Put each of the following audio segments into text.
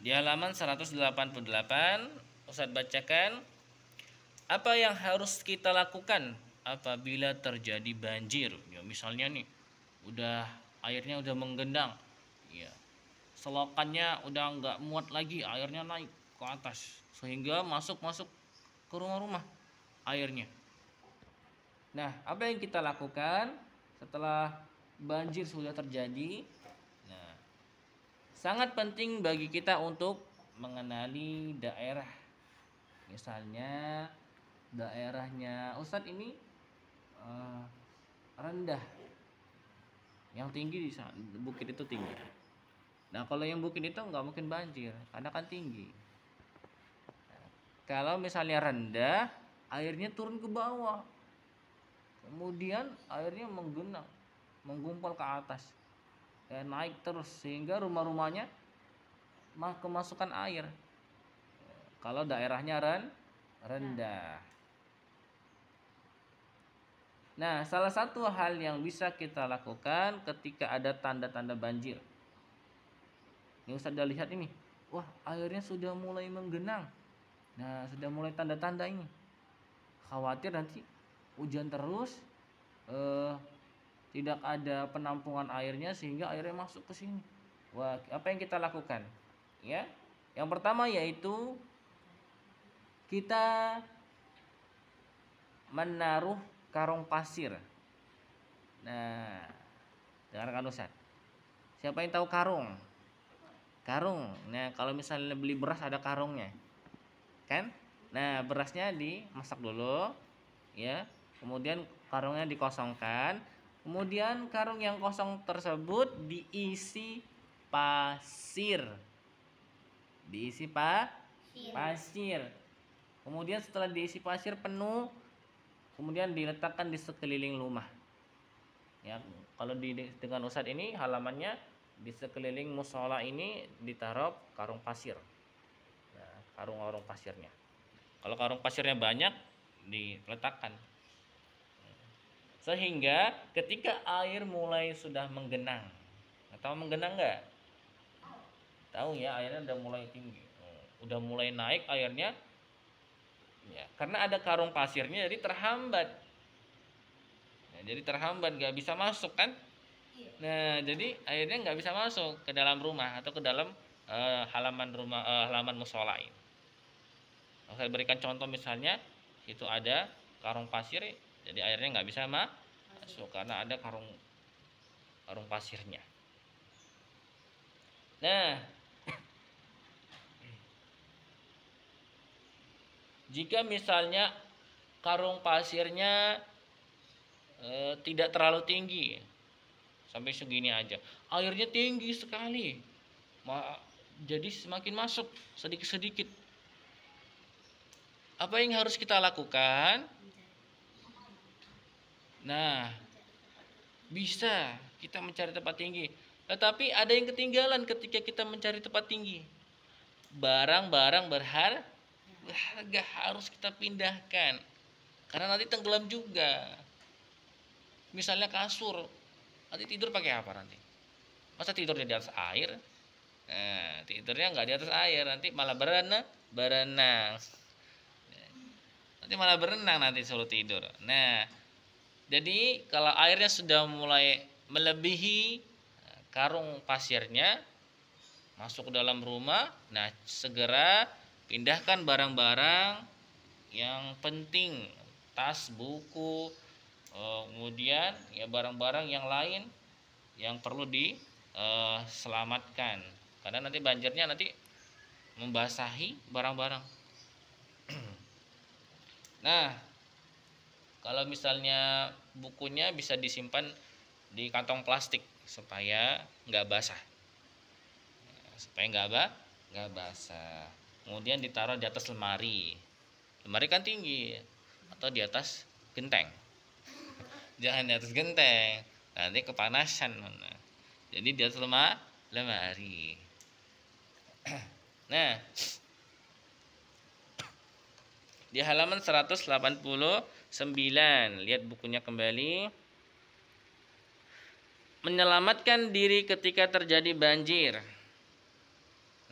Di halaman 188 Ustadz bacakan, apa yang harus kita lakukan apabila terjadi banjir? Ya, misalnya nih, airnya udah menggenang, ya, selokannya udah nggak muat lagi, airnya naik ke atas sehingga masuk ke rumah-rumah airnya. Nah, apa yang kita lakukan setelah banjir sudah terjadi? Nah, sangat penting bagi kita untuk mengenali daerah. Misalnya daerahnya Ustadz ini rendah, yang tinggi di sana, bukit itu tinggi. Nah, kalau yang bukit itu nggak mungkin banjir karena kan tinggi. Nah, kalau misalnya rendah, airnya turun ke bawah, kemudian airnya menggenang, menggumpal ke atas, dan naik terus sehingga rumah-rumahnya kemasukan air. Kalau daerahnya rendah. Nah, salah satu hal yang bisa kita lakukan ketika ada tanda-tanda banjir. Ini Ustaz udah lihat ini. Wah, airnya sudah mulai menggenang. Nah, sudah mulai tanda-tanda ini. Khawatir nanti hujan terus, tidak ada penampungan airnya sehingga airnya masuk ke sini. Wah, apa yang kita lakukan? Ya, yang pertama yaitu kita menaruh karung pasir. Nah, dengarkan Ustaz. Siapa yang tahu karung? Karung. Nah, kalau misalnya beli beras ada karungnya, kan? Nah, berasnya dimasak dulu, ya. Kemudian karungnya dikosongkan. Kemudian karung yang kosong tersebut diisi pasir. Diisi pasir. Kemudian setelah diisi pasir penuh, kemudian diletakkan di sekeliling rumah. Ya, kalau dengan Ustadz ini halamannya di sekeliling musola ini ditaruh karung pasir. Nah, karung pasirnya. Kalau karung pasirnya banyak diletakkan. Sehingga ketika air mulai sudah menggenang, atau menggenang nggak? Tahu ya, airnya udah mulai tinggi, udah mulai naik airnya. Ya, karena ada karung pasirnya jadi terhambat. Nah, jadi terhambat, nggak bisa masuk kan? Nah, jadi airnya nggak bisa masuk ke dalam rumah atau ke dalam halaman musola ini. Saya berikan contoh misalnya itu ada karung pasir, jadi airnya nggak bisa masuk karena ada karung pasirnya. Nah, jika misalnya karung pasirnya tidak terlalu tinggi, sampai segini aja, airnya tinggi sekali, jadi semakin masuk sedikit-sedikit. Apa yang harus kita lakukan? Nah, bisa kita mencari tempat tinggi, tetapi ada yang ketinggalan ketika kita mencari tempat tinggi. Barang-barang berharga harus kita pindahkan karena nanti tenggelam juga. Misalnya kasur, nanti tidur pakai apa nanti? Masa tidurnya di atas air? Nah, tidurnya nggak di atas air, nanti malah berenang. Nanti malah berenang nanti suruh tidur. Nah, jadi kalau airnya sudah mulai melebihi karung pasirnya masuk ke dalam rumah, nah segera pindahkan barang-barang yang penting, tas, buku, kemudian ya barang-barang yang lain yang perlu diselamatkan karena nanti banjirnya nanti membasahi barang-barang. Nah, kalau misalnya bukunya bisa disimpan di kantong plastik supaya nggak basah, nggak basah. Kemudian ditaruh di atas lemari kan tinggi, atau di atas genteng. Jangan di atas genteng, nanti kepanasan. Jadi di atas lemari. Nah, di halaman 189, lihat bukunya kembali. Menyelamatkan diri ketika terjadi banjir.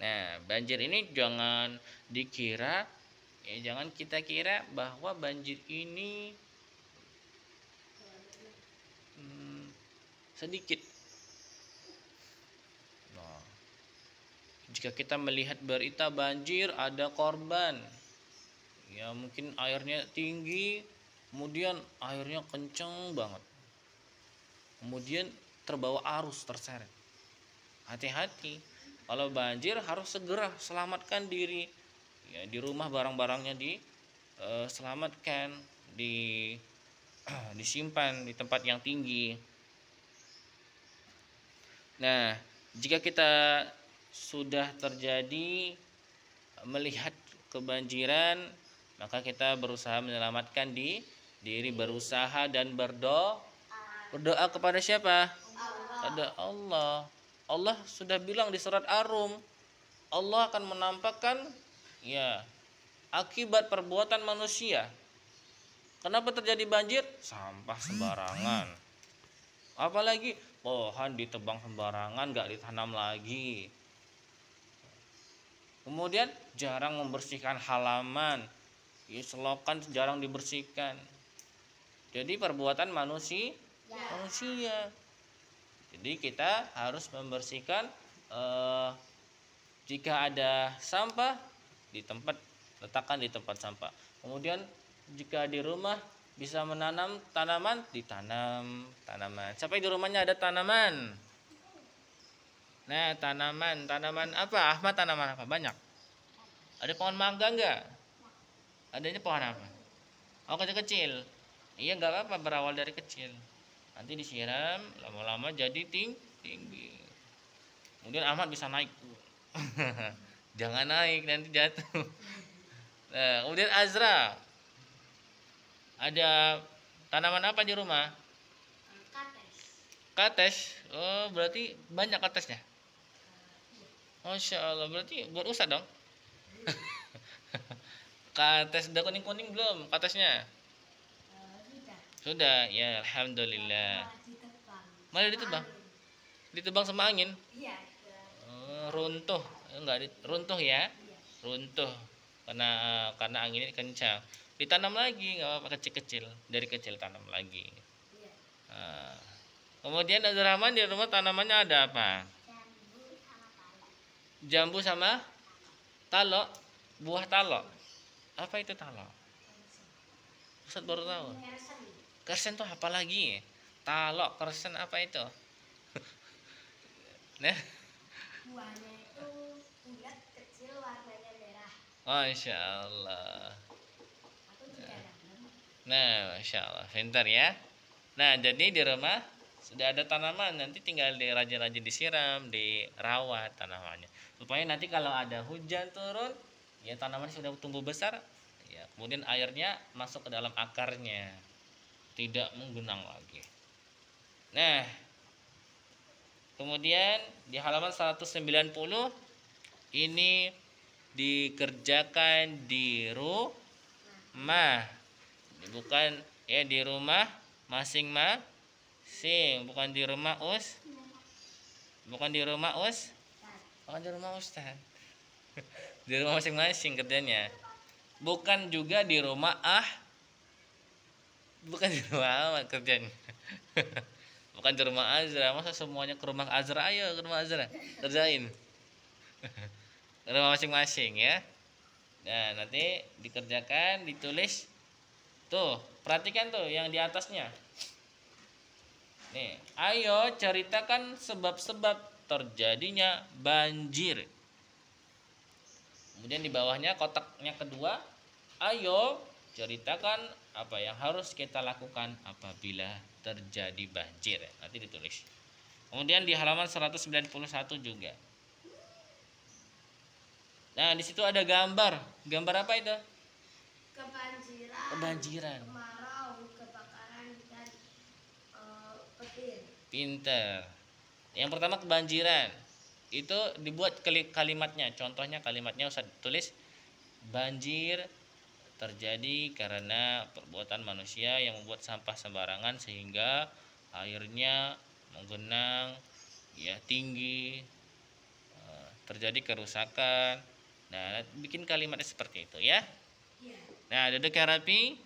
Nah, banjir ini jangan dikira, ya jangan kita kira bahwa banjir ini sedikit. Nah, jika kita melihat berita banjir ada korban, ya mungkin airnya tinggi, kemudian airnya kenceng banget, kemudian terbawa arus terseret. Hati-hati, kalau banjir harus segera selamatkan diri, ya di rumah barang-barangnya selamatkan, disimpan di tempat yang tinggi. Nah, jika kita sudah terjadi melihat kebanjiran, maka kita berusaha menyelamatkan diri, berusaha dan berdoa kepada siapa? Pada Allah. Allah sudah bilang di surat Ar-Rum, Allah akan menampakkan ya akibat perbuatan manusia. Kenapa terjadi banjir? Sampah sembarangan. Apalagi pohon ditebang sembarangan, gak ditanam lagi. Kemudian jarang membersihkan halaman, ya, selokan jarang dibersihkan. Jadi perbuatan manusia. Jadi kita harus membersihkan, jika ada sampah letakkan di tempat sampah. Kemudian jika di rumah bisa menanam tanaman, ditanam tanaman. Sampai di rumahnya ada tanaman. Nah, tanaman apa? Ahmad, tanaman apa? Banyak. Ada pohon mangga enggak? Adanya pohon apa? Oh, kecil-kecil. Iya, enggak apa-apa, berawal dari kecil. Nanti disiram, lama-lama jadi tinggi. Kemudian Ahmad bisa naik. Jangan naik, nanti jatuh. Nah, kemudian Azra, ada tanaman apa di rumah? Kates. Oh, berarti banyak katesnya. Masya Allah, berarti berusaha dong. Kates udah kuning-kuning belum katesnya? Sudah, ya alhamdulillah. Malah ditebang. Ditebang sama angin? Runtuh. Enggak runtuh ya? Runtuh. Karena angin ini kencang. Ditanam lagi, enggak apa-apa, kecil-kecil. Dari kecil tanam lagi. Nah, kemudian Abdurrahman, di rumah tanamannya ada apa? Jambu sama talo. Buah talo. Apa itu talo? Ustaz baru tahu. Kersen tuh apa lagi? Talo, kersen apa itu? Nah, buahnya itu bulat kecil warnanya merah. Masya Allah. Nah, Masya Allah, pintar ya. Nah, jadi di rumah sudah ada tanaman, nanti tinggal rajin-rajin disiram, dirawat tanamannya, supaya nanti kalau ada hujan turun, ya tanaman sudah tumbuh besar, ya kemudian airnya masuk ke dalam akarnya, tidak menggenang lagi. Nah, kemudian di halaman 190 ini dikerjakan di rumah, bukan ya di rumah masing-masing, bukan di rumah bukan di rumah Ustaz. Di rumah masing-masing kerjanya, bukan juga di rumah bukan di rumah Ahmad kerjanya. Bukan di rumah Azra. Masa semuanya ke rumah Azra? Ayo ke rumah Azra, kerjain. Ke rumah masing-masing ya. Nah, nanti dikerjakan, ditulis. Tuh, perhatikan tuh yang di atasnya. Nih, ayo ceritakan sebab-sebab terjadinya banjir. Kemudian di bawahnya kotaknya kedua, ayo ceritakan apa yang harus kita lakukan apabila terjadi banjir. Nanti ditulis. Kemudian di halaman 191 juga. Nah, di situ ada gambar. Gambar apa itu? Kebanjiran. Kemarau, kebakaran, dan petir. Pinter. Yang pertama kebanjiran. Itu dibuat kalimatnya. Contohnya kalimatnya Ustaz tulis, banjir terjadi karena perbuatan manusia yang membuat sampah sembarangan sehingga airnya menggenang, ya tinggi, terjadi kerusakan. Nah, bikin kalimatnya seperti itu ya. Iya. Nah, duduk yang rapi.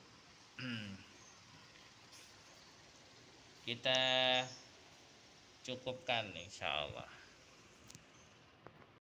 Kita cukupkan insya Allah.